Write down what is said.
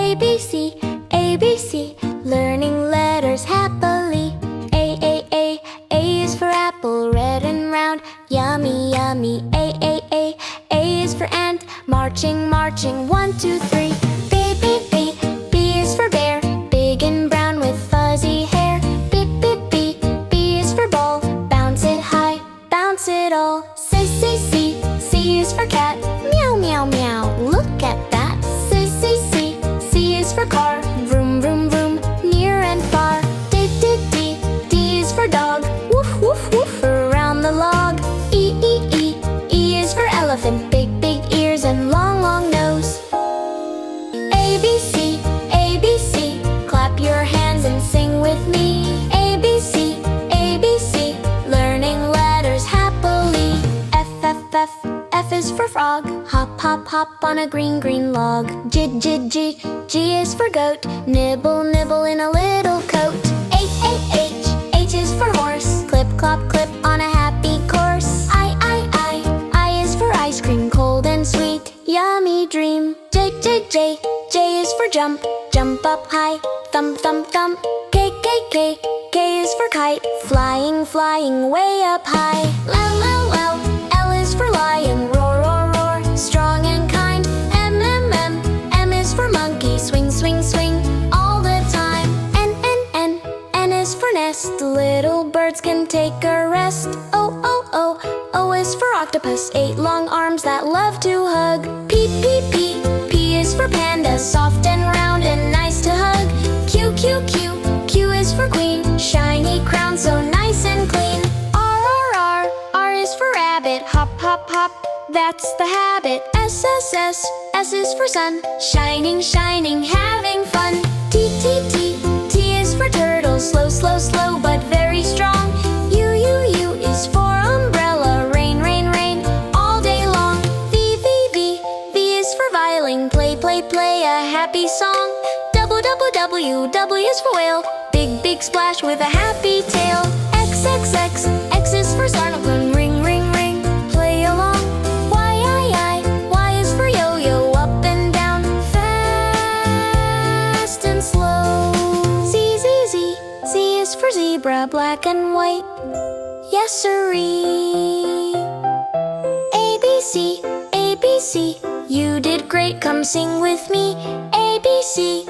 A, B, C, learning letters happily. A is for apple, red and round, yummy, yummy. A is for ant, marching, marching, 1, 2, 3. B is for bear, big and brown with fuzzy hair. B is for ball, bounce it high, bounce it all. C is for cat, meow, meow, meow, look at that. C is for car, vroom, vroom, vroom, near and far. D is for dog, woof, woof, woof, around the log. E is for elephant, big, big ears and long, long nose. A, B, C, clap your hands and sing with me. A, B, C, learning letters happily. F is for frog, hop, hop, hop on a green, green log. G is for goat, nibble, nibble in a little coat. H is for horse, clip, clop, clip on a happy course. I is for ice cream, cold and sweet, yummy dream. J is for jump, jump up high, thump, thump, thump. K is for kite, flying, flying way up high. L is for lion, roar, roar, roar, strong and kind. M is for monkey, swing, swing, swing, all the time. N is for nest, little birds can take a rest. O is for octopus, 8 long arms that love to hug. P is for panda, soft and round and nice to hug. Q is for queen, shiny crown so nice and clean. R is for rabbit, hop, hop, hop, that's the habit. S is for sun, shining, shining, having fun. T is for turtle, slow, slow, slow, but very strong. U is for umbrella, rain, rain, rain, all day long. V is for violin, play, play, play a happy song. W is for whale, big, big splash with a happy tail. X is for snorkel, ring, ring, ring, play along. Y is for yo-yo, up and down, fast and slow. Z is for zebra, black and white, yes sirree. A, B, C, you did great, come sing with me. A, B, C,